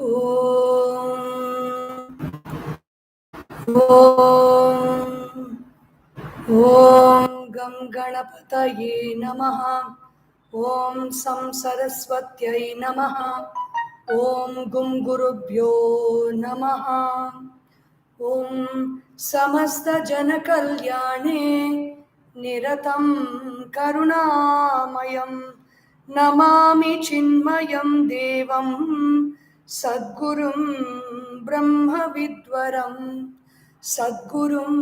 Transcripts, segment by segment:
ॐ गं गणपतये नमः। ॐ सं सरस्वत्यै नमः। ॐ गुं गुरुभ्यो नमः। ॐ समस्तजनकल्याणे निरतं करुणामयं नमामि चिन्मयं देवं सद्गुरुं ब्रह्मविद्वरम् सद्गुरुं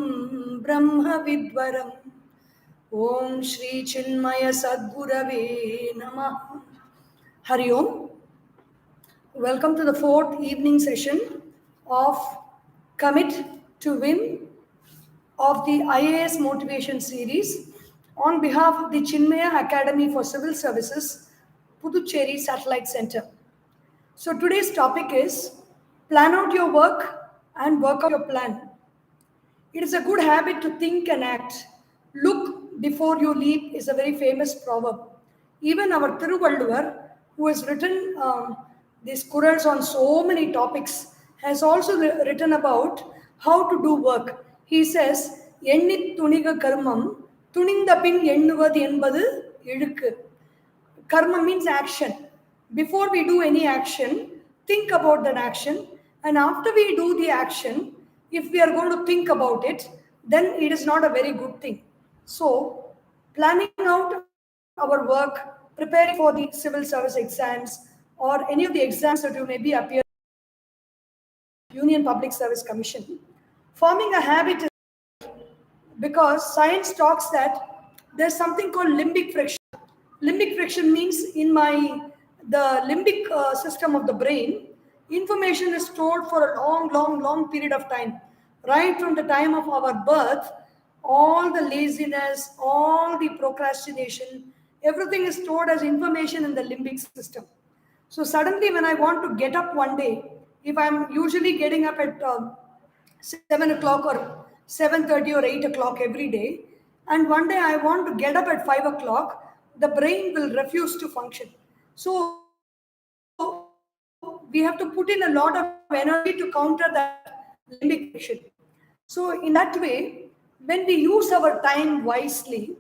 ब्रह्मविद्वरम्। ॐ श्री चिन्मय सद्गुरवे नमः। Hari Om. Welcome to the fourth evening session of Commit to Win of the IAS Motivation Series on behalf of the Chinmaya Academy for Civil Services, Puducherry Satellite Center. So today's topic is plan out your work and work out your plan. It is a good habit to think and act. Look before you leap is a very famous proverb. Even our Thiruvalluvar, who has written these Kurals on so many topics, has also written about how to do work. He says, Ennit tuniga karmam, tunindapin ennuvad enbadu edukku. Karma means action. Before we do any action, think about that action. And after we do the action, if we are going to think about it, then it is not a very good thing. So, planning out our work, preparing for the civil service exams or any of the exams that you may be appearing Union Public Service Commission, forming a habit is because science talks that there's something called limbic friction. Limbic friction means the limbic system of the brain, information is stored for a long period of time. Right from the time of our birth, all the laziness, all the procrastination, everything is stored as information in the limbic system. So suddenly when I want to get up one day, if I'm usually getting up at 7 o'clock or 7:30 or 8 o'clock every day, and one day I want to get up at 5 o'clock, the brain will refuse to function. So we have to put in a lot of energy to counter that limbic friction. So in that way, when we use our time wisely,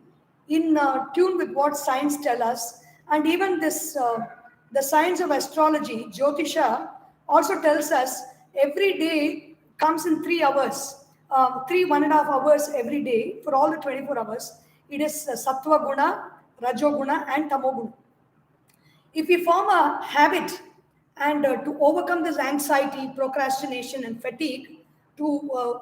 in tune with what science tells us, and even this the science of astrology, Jyotisha, also tells us every day comes in 3 hours, 1.5 hours every day for all the 24 hours. It is Sattva Guna, Rajo Guna, and Tamo Guna. If we form a habit and to overcome this anxiety, procrastination, and fatigue, to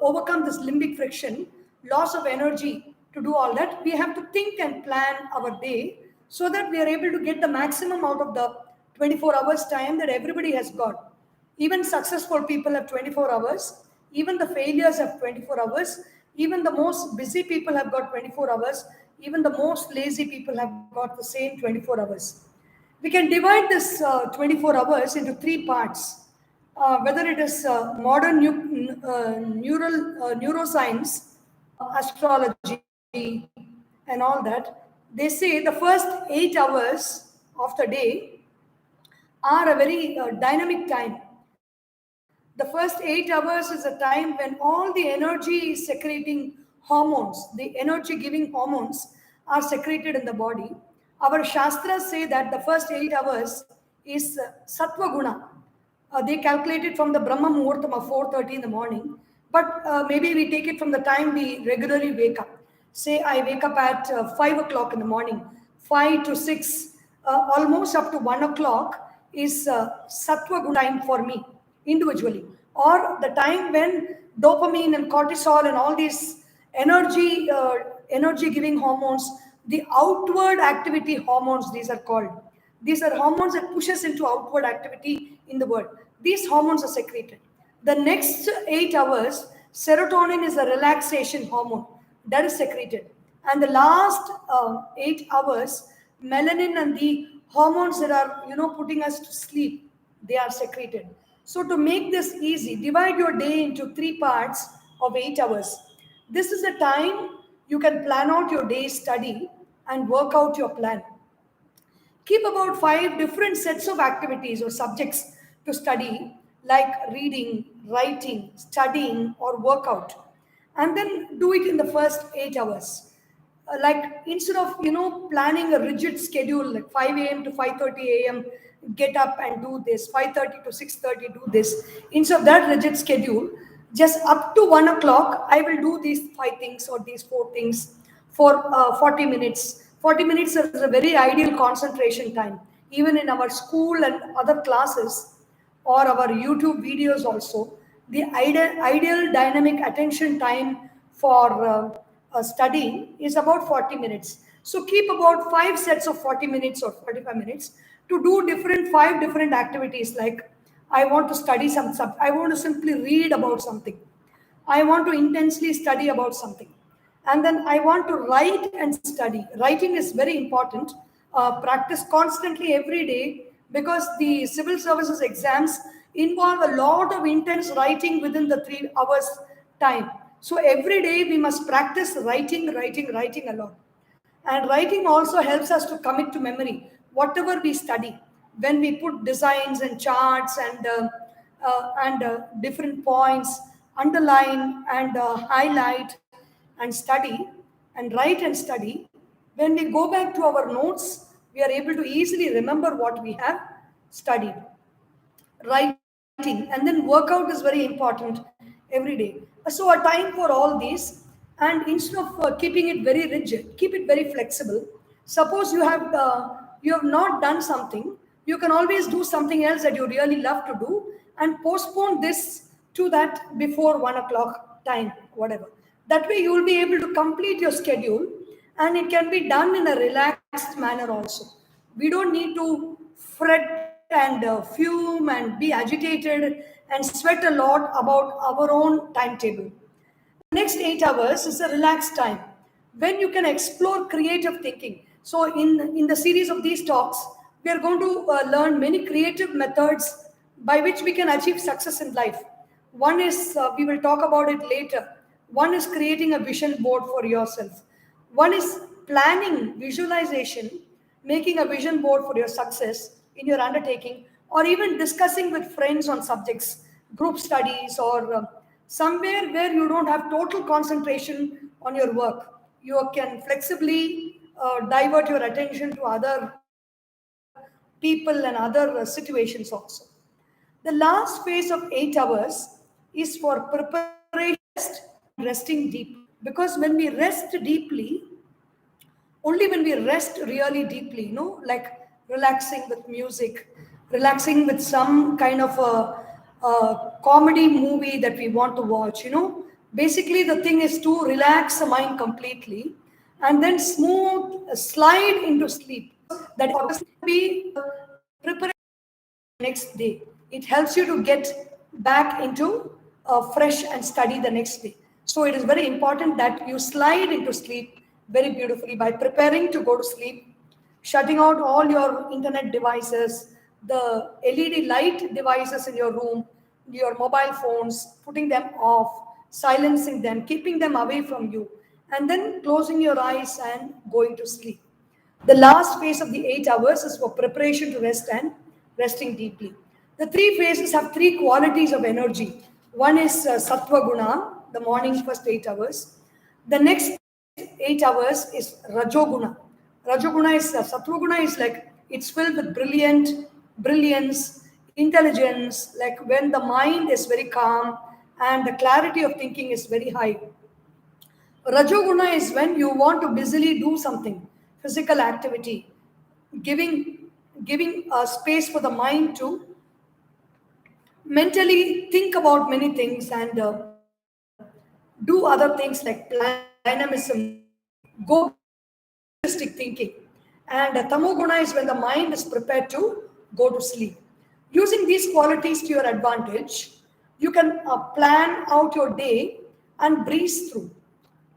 overcome this limbic friction, loss of energy, to do all that, we have to think and plan our day so that we are able to get the maximum out of the 24 hours time that everybody has got. Even successful people have 24 hours. Even the failures have 24 hours. Even the most busy people have got 24 hours. Even the most lazy people have got the same 24 hours. We can divide this 24 hours into 3 parts. Whether it is modern neuroscience, astrology, and all that, they say the first 8 hours of the day are a very dynamic time. The first 8 hours is a time when all the energy secreting hormones, the energy giving hormones, are secreted in the body. Our Shastras say that the first 8 hours is Sattva Guna. They calculate it from the Brahma Muhurtam of 4:30 in the morning. But maybe we take it from the time we regularly wake up. Say I wake up at 5 o'clock in the morning, 5 to 6, almost up to 1 o'clock is Sattva Guna time for me individually, or the time when dopamine and cortisol and all these energy giving hormones, the outward activity hormones, these are called. These are hormones that push us into outward activity in the world. These hormones are secreted. The next 8 hours, serotonin is a relaxation hormone that is secreted. And the last 8 hours, melanin and the hormones that are, putting us to sleep, they are secreted. So to make this easy, divide your day into 3 parts of 8 hours. This is the time you can plan out your day's study and work out your plan. Keep about 5 different sets of activities or subjects to study like reading, writing, studying, or workout, and then do it in the first 8 hours. Like instead of planning a rigid schedule like 5 a.m. to 5:30 a.m. get up and do this, 5:30 to 6:30 do this. Instead of that rigid schedule, just up to 1 o'clock, I will do these five things or these four things for 40 minutes. 40 minutes is a very ideal concentration time. Even in our school and other classes, or our YouTube videos also, the ideal dynamic attention time for studying is about 40 minutes. So keep about five sets of 40 minutes or 45 minutes to do five different activities. Like I want to study I want to simply read about something. I want to intensely study about something. And then I want to write and study. Writing is very important. Practice constantly every day, because the civil services exams involve a lot of intense writing within the 3 hours time. So every day we must practice writing a lot. And writing also helps us to commit to memory whatever we study. When we put designs and charts and different points, underline and highlight and study and write and study, when we go back to our notes, we are able to easily remember what we have studied. Writing, and then workout is very important every day. So a time for all these, and instead of keeping it very rigid, keep it very flexible. Suppose you have not done something, you can always do something else that you really love to do, and postpone this to that before 1 o'clock time, whatever. That way you will be able to complete your schedule, and it can be done in a relaxed manner also. We don't need to fret and fume and be agitated and sweat a lot about our own timetable. The next 8 hours is a relaxed time when you can explore creative thinking. So, in the series of these talks, we are going to learn many creative methods by which we can achieve success in life. One is, we will talk about it later. One is creating a vision board for yourself. One is planning, visualization, making a vision board for your success in your undertaking, or even discussing with friends on subjects, group studies, or somewhere where you don't have total concentration on your work. You can flexibly divert your attention to other people and other situations also. The last phase of 8 hours is for preparation, rest, and resting deeply. Because when we rest deeply, only when we rest really deeply, like relaxing with music, relaxing with some kind of a comedy movie that we want to watch, basically the thing is to relax the mind completely and then slide into sleep. That be preparation next day. It helps you to get back into fresh and study the next day. So it is very important that you slide into sleep very beautifully by preparing to go to sleep, shutting out all your internet devices, the LED light devices in your room, your mobile phones, putting them off, silencing them, keeping them away from you, and then closing your eyes and going to sleep. The last phase of the 8 hours is for preparation to rest and resting deeply. The three phases have three qualities of energy. One is sattva guna, the morning first 8 hours. The next 8 hours is rajoguna. Rajoguna is sattva guna is like it's filled with brilliance, intelligence, like when the mind is very calm and the clarity of thinking is very high. Rajoguna is when you want to busily do something, physical activity, giving giving a space for the mind to mentally think about many things and do other things like dynamism, go futuristic thinking. And tamoguna is when the mind is prepared to go to sleep. Using these qualities to your advantage, you can plan out your day and breeze through.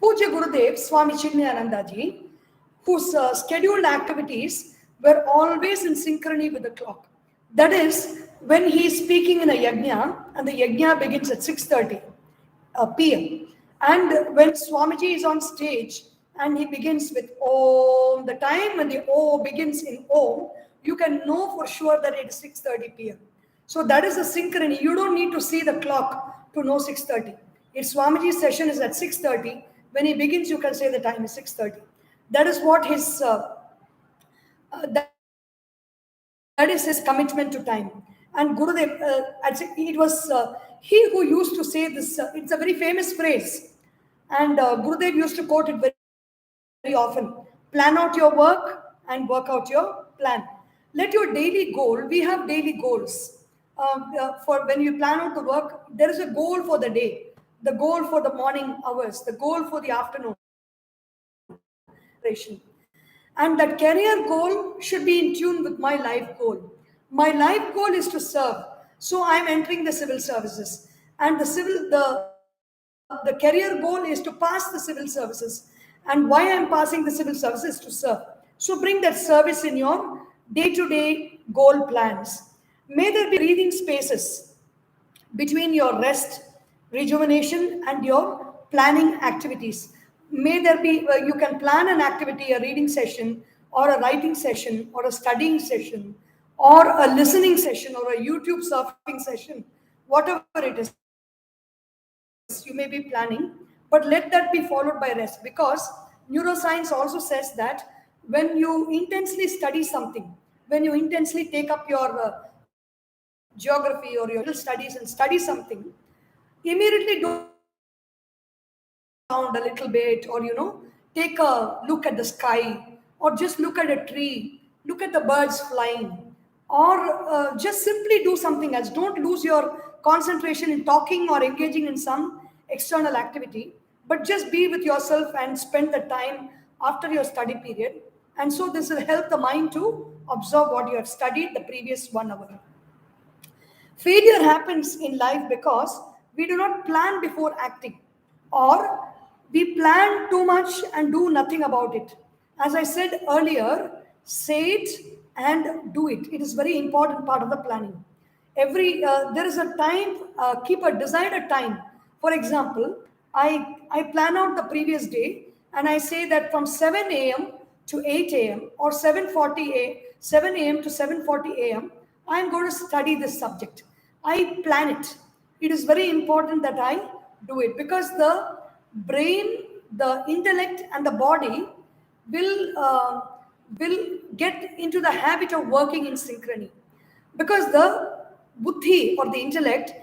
Puja Gurudev Swami Chinmayanandaji, whose scheduled activities were always in synchrony with the clock. That is, when he is speaking in a yajna, and the yajna begins at 6:30 p.m. And when Swamiji is on stage and he begins with Om, the time when the O begins in Om, you can know for sure that it is 6:30 p.m. So that is the synchrony. You don't need to see the clock to know 6:30. If Swamiji's session is at 6:30, when he begins, you can say the time is 6:30. That is what that is his commitment to time. And Gurudev, it was he who used to say this. It's a very famous phrase, and Gurudev used to quote it very often. Plan out your work and work out your plan. Let your daily goal, we have daily goals. For when you plan out the work, there is a goal for the day, the goal for the morning hours, the goal for the afternoon, the goal for the evening duration. And that career goal should be in tune with my life goal. My life goal is to serve. So I'm entering the civil services. And the career goal is to pass the civil services. And why I'm passing the civil services is to serve. So bring that service in your day-to-day goal plans. May there be breathing spaces between your rest, rejuvenation, and your planning activities. May there be, you can plan an activity, a reading session, or a writing session, or a studying session, or a listening session, or a YouTube surfing session, whatever it is, you may be planning, but let that be followed by rest, because neuroscience also says that when you intensely study something, when you intensely take up your geography or your social studies and study something, immediately don't sit down, sit on the ground a little bit, or take a look at the sky, or just look at a tree, look at the birds flying, or just simply do something else. Don't lose your concentration in talking or engaging in some external activity, but just be with yourself and spend the time after your study period. And so this will help the mind to absorb what you have studied the previous 1 hour. Failure happens in life because we do not plan before acting, or we plan too much and do nothing about it. As I said earlier, say it and do it. It is very important part of the planning. There is a time, keep a decided time. For example, I plan out the previous day and I say that from 7 a.m. to 8 a.m. or 7 a.m. to 7:40 a.m. I am going to study this subject. I plan it. It is very important that I do it, because the brain, the intellect, and the body will uh, will get into the habit of working in synchrony, because the buddhi or the intellect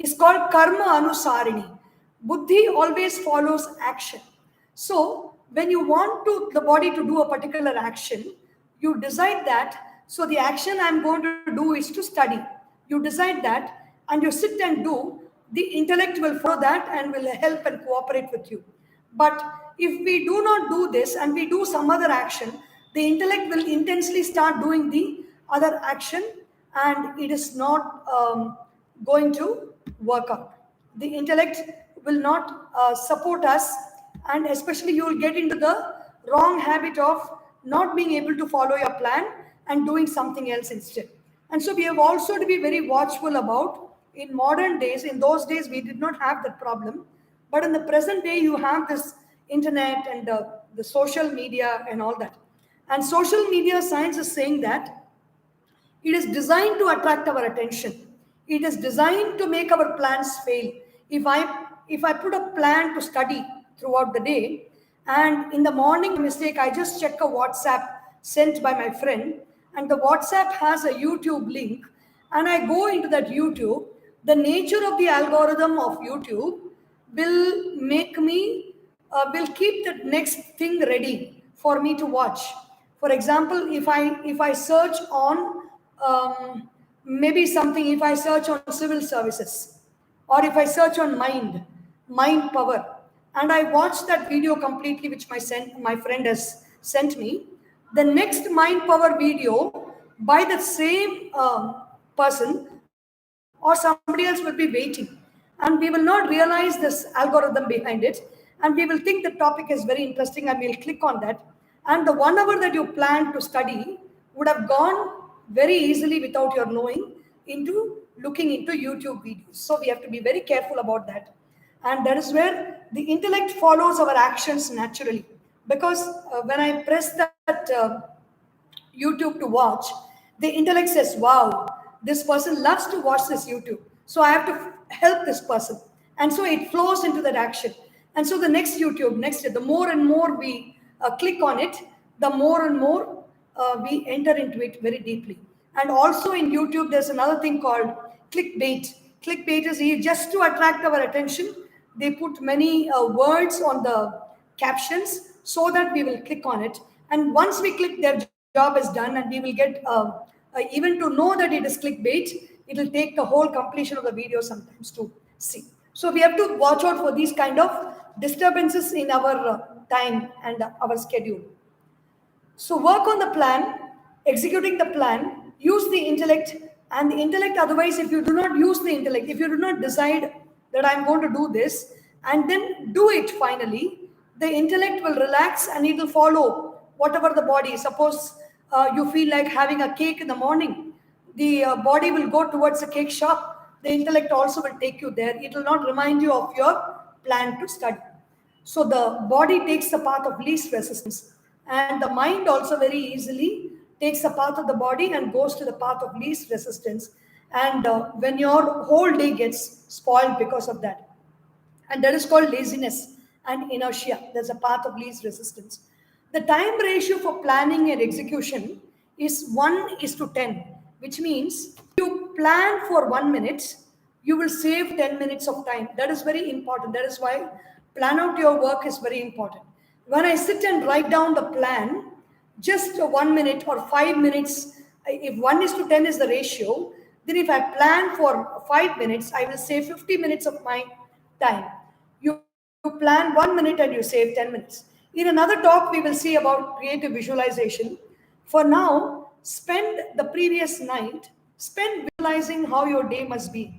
is called karma anusarini. Buddhi always follows action. So when you want to the body to do a particular action, you decide that, so the action I'm going to do is to study. You decide that and you sit and do. The intellect will follow that and will help and cooperate with you. But if we do not do this and we do some other action, the intellect will intensely start doing the other action, and it is not going to work out. The intellect will not support us, and especially you will get into the wrong habit of not being able to follow your plan and doing something else instead. And so we have also to be very watchful about, in modern days, in those days we did not have that problem, but in the present day you have this internet and the social media and all that. And social media science is saying that it is designed to attract our attention. It is designed to make our plans fail. If I put a plan to study throughout the day, and in the morning mistake, I just check a WhatsApp sent by my friend, and the WhatsApp has a YouTube link, and I go into that YouTube, the nature of the algorithm of YouTube will make me will keep the next thing ready for me to watch. For example, if I search on maybe something, if I search on civil services, or if I search on mind power, and I watch that video completely, which my friend has sent me, the next mind power video by the same person or somebody else will be waiting, and we will not realize this algorithm behind it, and we will think the topic is very interesting and we'll click on that, and the 1 hour that you planned to study would have gone very easily without your knowing into looking into YouTube videos. So we have to be very careful about that. And that is where the intellect follows our actions naturally. Because when I press that YouTube to watch, the intellect says, wow, this person loves to watch this YouTube, so I have to help this person. And so it flows into that action. And so the next YouTube, next, the more and more we click on it, the more and more we enter into it very deeply. And also in YouTube, there's another thing called clickbait. Clickbait is just to attract our attention. They put many words on the captions so that we will click on it. And once we click, their job is done, and we will get even to know that it is clickbait, it will take the whole completion of the video sometimes to see. So we have to watch out for these kind of disturbances in our time and our schedule. So work on the plan, executing the plan, use the intellect, and the intellect. Otherwise, if you do not use the intellect, if you do not decide that I'm going to do this and then do it finally, the intellect will relax and it will follow whatever the body. Suppose you feel like having a cake in the morning, the body will go towards the cake shop. The intellect also will take you there. It will not remind you of your plan to study. So the body takes the path of least resistance, and the mind also very easily takes the path of the body and goes to the path of least resistance. And when your whole day gets spoiled because of that, and that is called laziness and inertia. There's a path of least resistance. The time ratio for planning and execution is 1 is to 10, which means you plan for 1 minute, you will save 10 minutes of time. That is very important. That is why plan out your work is very important. When I sit and write down the plan, just 1 minute or 5 minutes, if 1 is to 10 is the ratio, then if I plan for 5 minutes, I will save 50 minutes of my time. You plan 1 minute and you save 10 minutes. In another talk, we will see about creative visualization. For now, spend the previous night, spend visualizing how your day must be.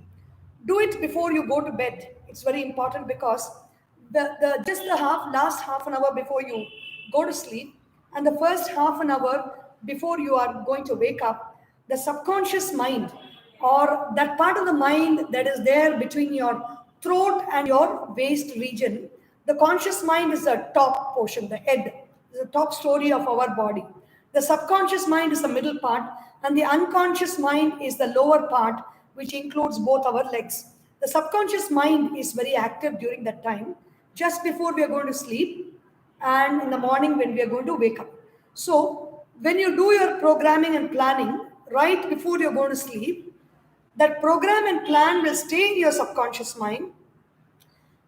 Do it before you go to bed. It's very important because the last half an hour before you go to sleep and the first half an hour before you are going to wake up, the subconscious mind, or that part of the mind that is there between your throat and your waist region, the conscious mind is the top portion, the head, the top story of our body. The subconscious mind is the middle part, and the unconscious mind is the lower part, which includes both our legs. The subconscious mind is very active during that time, just before we are going to sleep, and in the morning when we are going to wake up. So, when you do your programming and planning right before you're going to sleep, that program and plan will stay in your subconscious mind,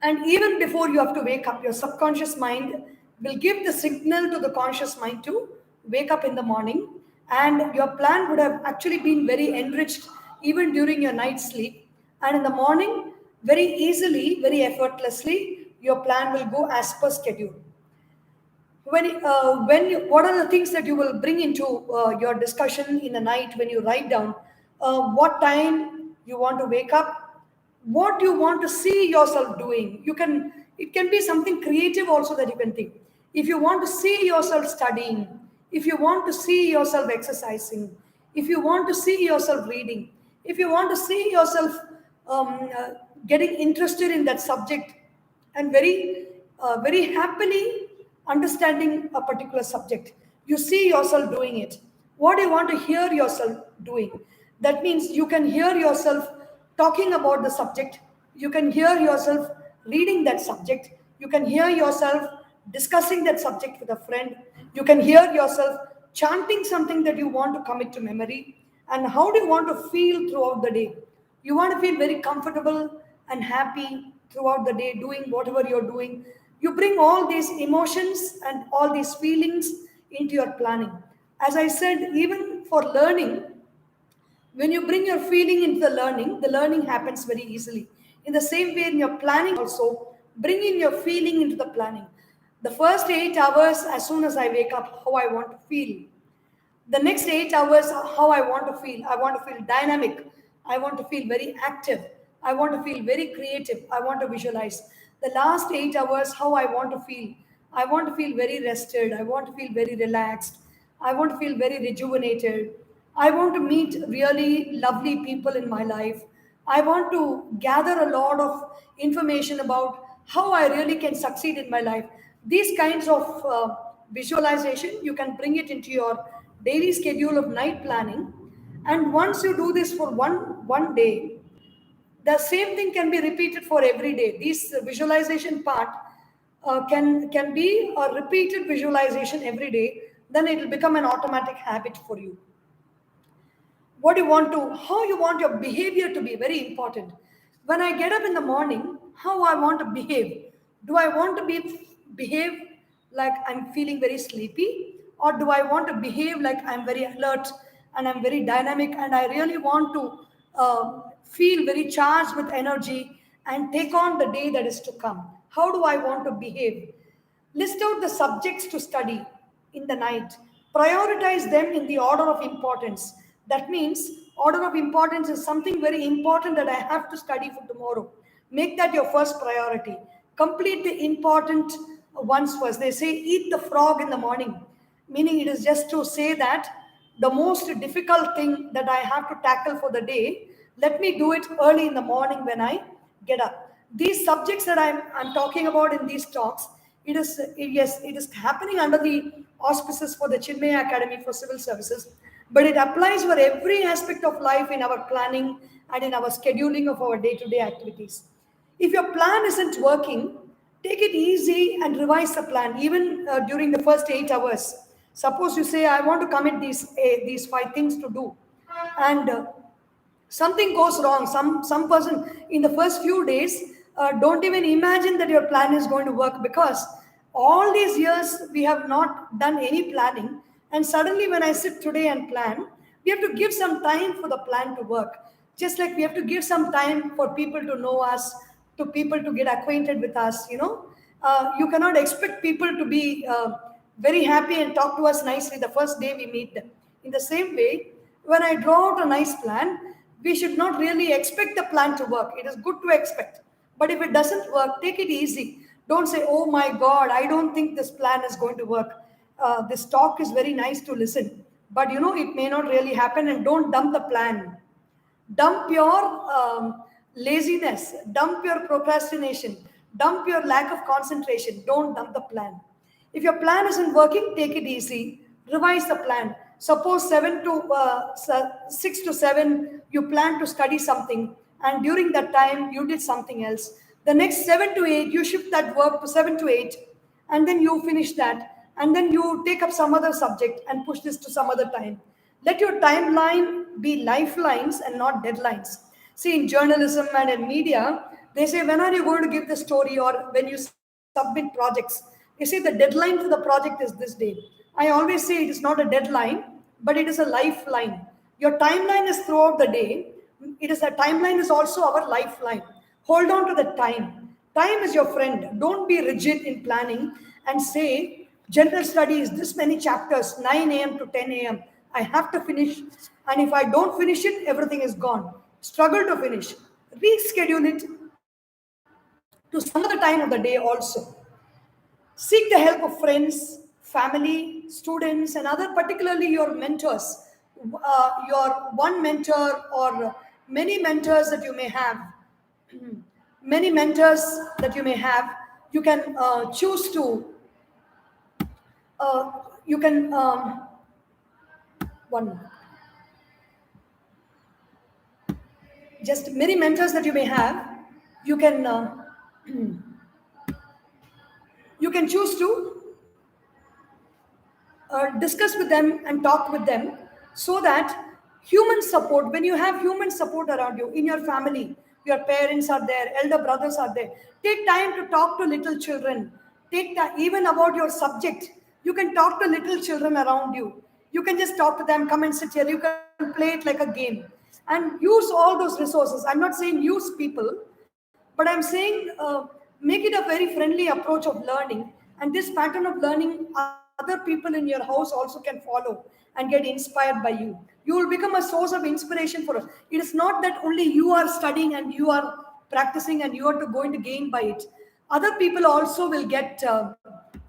and even before you have to wake up, your subconscious mind will give the signal to the conscious mind to wake up in the morning. And your plan would have actually been very enriched even during your night sleep. And in the morning, very easily, very effortlessly, your plan will go as per schedule. What are the things that you will bring into your discussion in the night when you write down what time you want to wake up, what you want to see yourself doing. It can be something creative also that you can think. If you want to see yourself studying, if you want to see yourself exercising, if you want to see yourself reading, if you want to see yourself getting interested in that subject and very happily understanding a particular subject, you see yourself doing it. What do you want to hear yourself doing? That means you can hear yourself talking about the subject, you can hear yourself reading that subject, you can hear yourself discussing that subject with a friend, you can hear yourself chanting something that you want to commit to memory. And how do you want to feel throughout the day? You want to feel very comfortable and happy throughout the day doing whatever you're doing. You bring all these emotions and all these feelings into your planning. As I said, even for learning, when you bring your feeling into the learning happens very easily. In the same way, in your planning also, bring in your feeling into the planning. The first 8 hours, as soon as I wake up, how I want to feel. The next 8 hours, how I want to feel. I want to feel dynamic. I want to feel very active. I want to feel very creative. I want to visualize. The last 8 hours, how I want to feel. I want to feel very rested. I want to feel very relaxed. I want to feel very rejuvenated. I want to meet really lovely people in my life. I want to gather a lot of information about how I really can succeed in my life. These kinds of visualization, you can bring it into your daily schedule of night planning. And once you do this for one day, the same thing can be repeated for every day. This visualization part can be a repeated visualization every day. Then it will become an automatic habit for you. What you want to, how you want your behavior to be, very important. When I get up in the morning, how I want to behave. Do I want to behave like I'm feeling very sleepy, or do I want to behave like I'm very alert and I'm very dynamic and I really want to feel very charged with energy and take on the day that is to come? How do I want to behave? List out the subjects to study in the night. Prioritize them in the order of importance. That means, order of importance is something very important that I have to study for tomorrow. Make that your first priority. Complete the important ones first. They say, eat the frog in the morning, meaning it is just to say that the most difficult thing that I have to tackle for the day, let me do it early in the morning when I get up. These subjects that I'm talking about in these talks, yes, it is happening under the auspices for the Chinmaya Academy for Civil Services, but it applies for every aspect of life in our planning and in our scheduling of our day-to-day activities. If your plan isn't working, take it easy and revise the plan, even during the first 8 hours. Suppose you say, I want to commit these 5 things to do, and something goes wrong. Some person in the first few days don't even imagine that your plan is going to work, because all these years we have not done any planning, and suddenly when I sit today and plan, we have to give some time for the plan to work. Just like we have to give some time for people to know us, to people to get acquainted with us, you cannot expect people to be very happy and talk to us nicely the first day we meet them. In the same way, when I draw out a nice plan, we should not really expect the plan to work. It is good to expect. But if it doesn't work, take it easy. Don't say, oh my God, I don't think this plan is going to work. This talk is very nice to listen, but it may not really happen, and don't dump the plan. Dump your laziness, dump your procrastination, dump your lack of concentration. Don't dump the plan. If your plan isn't working, take it easy. Revise the plan. Suppose 6 to 7, you plan to study something, and during that time, you did something else. The next 7 to 8, you shift that work to 7 to 8, and then you finish that, and then you take up some other subject and push this to some other time. Let your timeline be lifelines and not deadlines. See, in journalism and in media, they say, when are you going to give the story, or when you submit projects? They say the deadline for the project is this day. I always say it is not a deadline, but it is a lifeline. Your timeline is throughout the day. It is a timeline is also our lifeline. Hold on to the time. Time is your friend. Don't be rigid in planning and say, general studies, this many chapters, 9 a.m. to 10 a.m. I have to finish. And if I don't finish it, everything is gone. Struggle to finish. Reschedule it to some other time of the day also. Seek the help of friends, family, students, and other, particularly your mentors, your one mentor or many mentors that you may have. Many mentors that you may have, you can choose to, you can, one, just many mentors that you may have, you can, you can choose to discuss with them and talk with them, so that human support, when you have human support around you in your family, your parents are there, elder brothers are there, take time to talk to little children. Take time even about your subject. You can talk to little children around you. You can just talk to them, come and sit here, you can play it like a game, and use all those resources. I'm not saying use people, but I'm saying make it a very friendly approach of learning. And this pattern of learning, other people in your house also can follow and get inspired by you. You will become a source of inspiration for us. It is not that only you are studying and you are practicing and you are going to gain by it. Other people also will get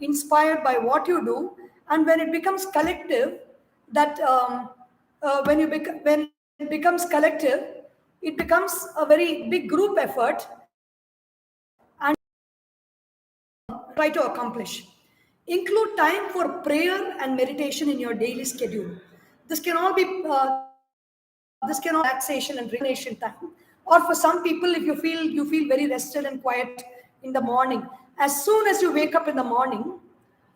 inspired by what you do. And when it becomes collective, that when it becomes collective, it becomes a very big group effort, and try to accomplish. Include time for prayer and meditation in your daily schedule. This can all be this can also relaxation and rejuvenation time. Or for some people, if you feel very rested and quiet in the morning, as soon as you wake up in the morning,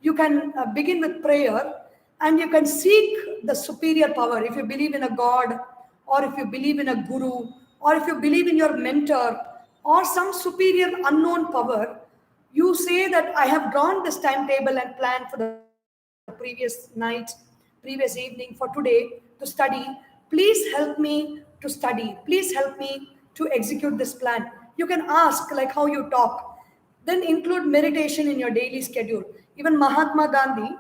you can begin with prayer, and you can seek the superior power. If you believe in a god, or if you believe in a guru, or if you believe in your mentor, or some superior unknown power, you say that I have drawn this timetable and planned for the previous night, previous evening, for today to study. Please help me to study. Please help me to execute this plan. You can ask like how you talk. Then include meditation in your daily schedule. Even Mahatma Gandhi,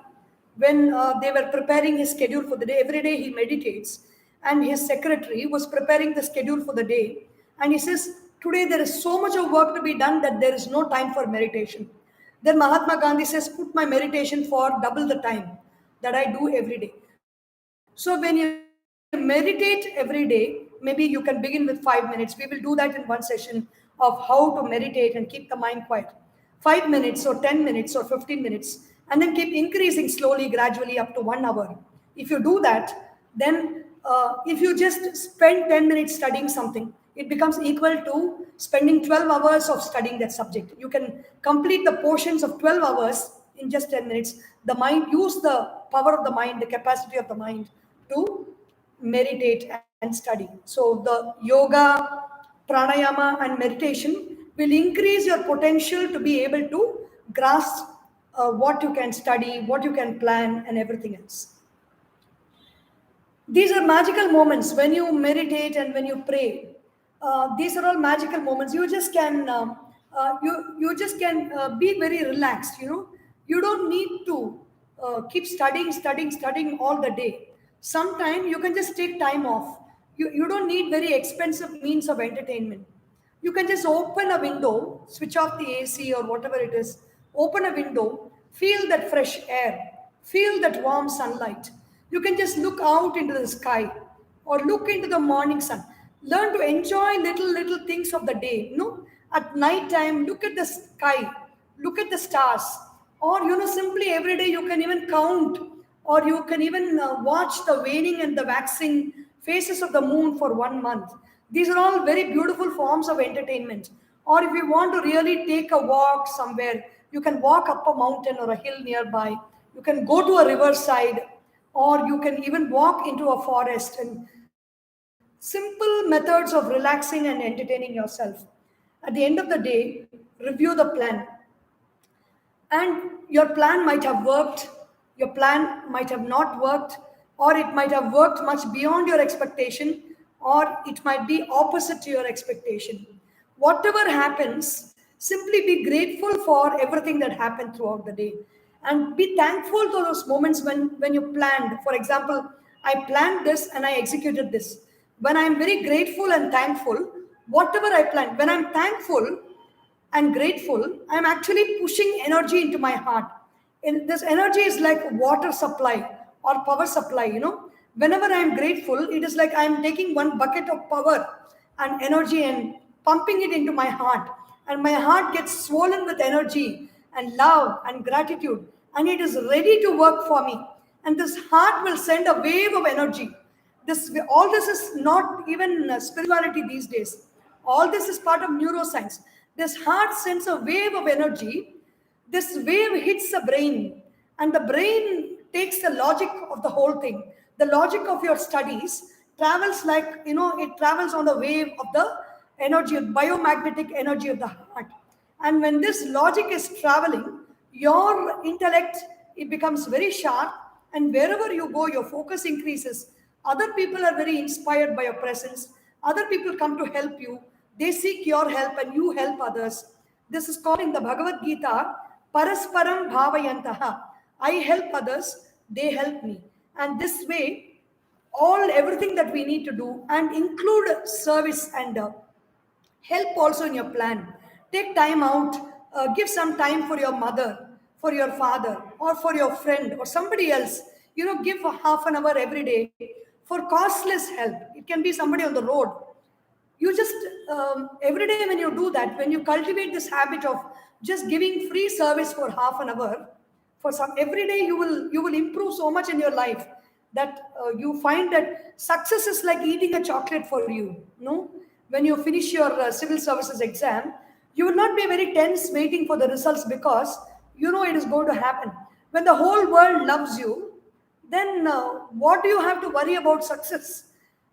when they were preparing his schedule for the day, every day he meditates, and his secretary was preparing the schedule for the day, and he says, today there is so much of work to be done that there is no time for meditation. Then Mahatma Gandhi says, put my meditation for double the time that I do every day. So when you meditate every day, maybe you can begin with 5 minutes. We will do that in one session of how to meditate and keep the mind quiet. 5 minutes or 10 minutes or 15 minutes, and then keep increasing slowly, gradually up to 1 hour. If you do that, then if you just spend 10 minutes studying something, it becomes equal to spending 12 hours of studying that subject. You can complete the portions of 12 hours in just 10 minutes. The mind, use the power of the mind, the capacity of the mind to meditate and study. So the yoga, pranayama, and meditation will increase your potential to be able to grasp what you can study, what you can plan, and everything else. These are magical moments when you meditate and when you pray. These are all magical moments. You just can be very relaxed. You don't need to keep studying all the day. Sometimes you can just take time off. You don't need very expensive means of entertainment. You can just open a window, switch off the AC or whatever it is, open a window, feel that fresh air, feel that warm sunlight. You can just look out into the sky or look into the morning sun. Learn to enjoy little things of the day. At night time, look at the sky, look at the stars, or simply every day you can even count, or you can even watch the waning and the waxing phases of the moon for 1 month. These are all very beautiful forms of entertainment. Or if you want to really take a walk somewhere, you can walk up a mountain or a hill nearby. You can go to a riverside, or you can even walk into a forest, and simple methods of relaxing and entertaining yourself. At the end of the day, review the plan. And your plan might have worked, your plan might have not worked, or it might have worked much beyond your expectation, or it might be opposite to your expectation. Whatever happens, simply be grateful for everything that happened throughout the day. And be thankful to those moments when you planned. For example, I planned this and I executed this. When I'm very grateful and thankful, whatever I planned, when I'm thankful, and grateful, I'm actually pushing energy into my heart. And this energy is like water supply or power supply. Whenever I'm grateful, it is like I'm taking one bucket of power and energy and pumping it into my heart. And my heart gets swollen with energy and love and gratitude. And it is ready to work for me. And this heart will send a wave of energy. All this is not even spirituality these days. All this is part of neuroscience. This heart sends a wave of energy. This wave hits the brain, and the brain takes the logic of the whole thing. The logic of your studies travels it travels on the wave of the energy, biomagnetic energy of the heart. And when this logic is traveling, your intellect, it becomes very sharp, and wherever you go, your focus increases. Other people are very inspired by your presence. Other people come to help you. They seek your help and you help others. This is called in the Bhagavad Gita, Parasparam Bhavayantaha. I help others, they help me. And this way, everything that we need to do, and include service and help also in your plan. Take time out, give some time for your mother, for your father, or for your friend, or somebody else. Give a half an hour every day for costless help. It can be somebody on the road. You just every day when you do that, when you cultivate this habit of just giving free service for half an hour for some every day, you will improve so much in your life. that you find that success is like eating a chocolate for you. No, when you finish your civil services exam, you will not be very tense waiting for the results because you know it is going to happen. When the whole world loves you, then what do you have to worry about success?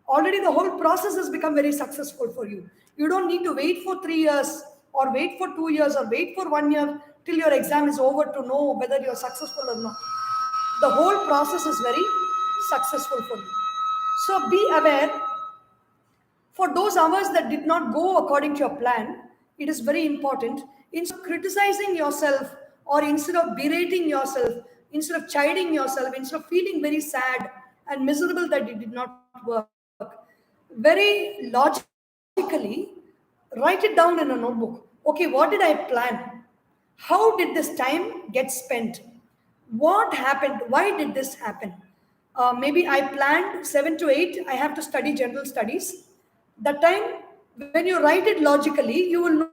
Already the whole process has become very successful for you. You don't need to wait for 3 years or wait for 2 years or wait for 1 year till your exam is over to know whether you're successful or not. The whole process is very successful for you. So be aware, for those hours that did not go according to your plan, it is very important. Instead of criticizing yourself or instead of berating yourself, instead of chiding yourself, instead of feeling very sad and miserable that it did not work, very logically write it down in a notebook. Okay, what did I plan? How did this time get spent? What happened? Why did this happen? Maybe I planned 7 to 8, I have to study general studies. That time, when you write it logically, you will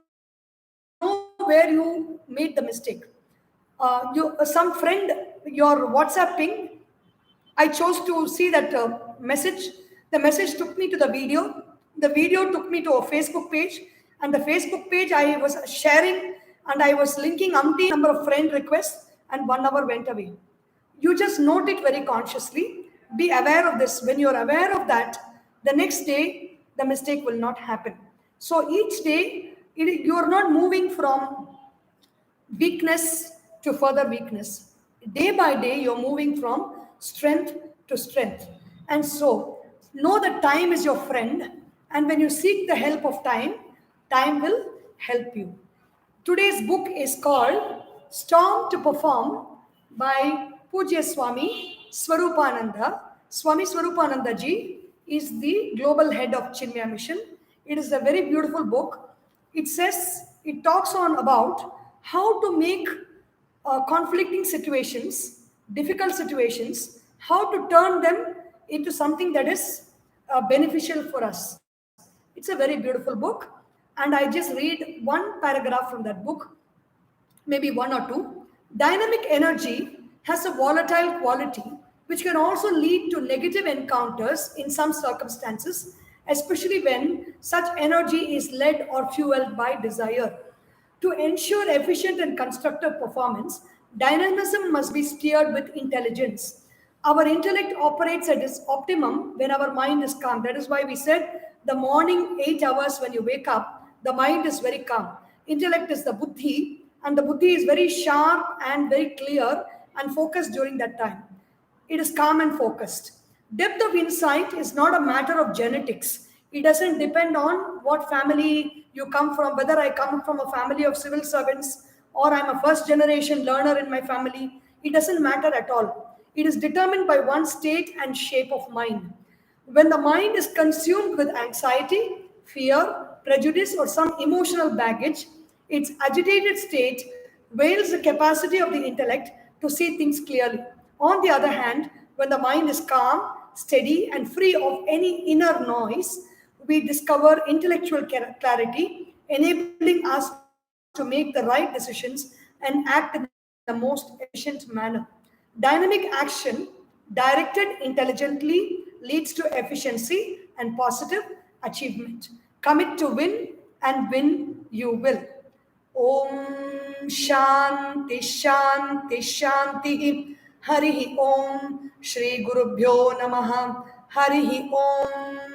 know where you made the mistake. Some friend, your WhatsApp ping, I chose to see that message. The message took me to the video. The video took me to a Facebook page. And the Facebook page I was sharing and I was linking umpteen number of friend requests, and 1 hour went away. You just note it very consciously. Be aware of this. When you're aware of that, the next day, the mistake will not happen. So each day, you're not moving from weakness to further weakness. Day by day, you're moving from strength to strength. And so, know that time is your friend, and when you seek the help of time, time will help you. Today's book is called Storm to Perform by Pujya Swami Swarupananda. Swami Swarupananda ji is the global head of Chinmaya Mission. It is a very beautiful book. It talks on about how to make conflicting situations, difficult situations, how to turn them into something that is beneficial for us. It's a very beautiful book, and I just read one paragraph from that book, maybe one or two. Dynamic energy has a volatile quality which can also lead to negative encounters in some circumstances, especially when such energy is led or fueled by desire. To ensure efficient and constructive performance, dynamism must be steered with intelligence. Our intellect operates at its optimum when our mind is calm. That is why we said the morning 8 hours when you wake up, the mind is very calm. Intellect is the buddhi, and the buddhi is very sharp and very clear and focused during that time. It is calm and focused. Depth of insight is not a matter of genetics. It doesn't depend on what family you come from, whether I come from a family of civil servants or I'm a first generation learner in my family. It doesn't matter at all. It is determined by one's state and shape of mind. When the mind is consumed with anxiety, fear, prejudice, or some emotional baggage, its agitated state veils the capacity of the intellect to see things clearly. On the other hand, when the mind is calm, steady, and free of any inner noise, we discover intellectual clarity, enabling us to make the right decisions and act in the most efficient manner. Dynamic action, directed intelligently, leads to efficiency and positive achievement. Commit to win, and win you will. Om Shanti Shanti Shanti. Harihi Om. Shri Gurubhyo Namaha. Harihi Om.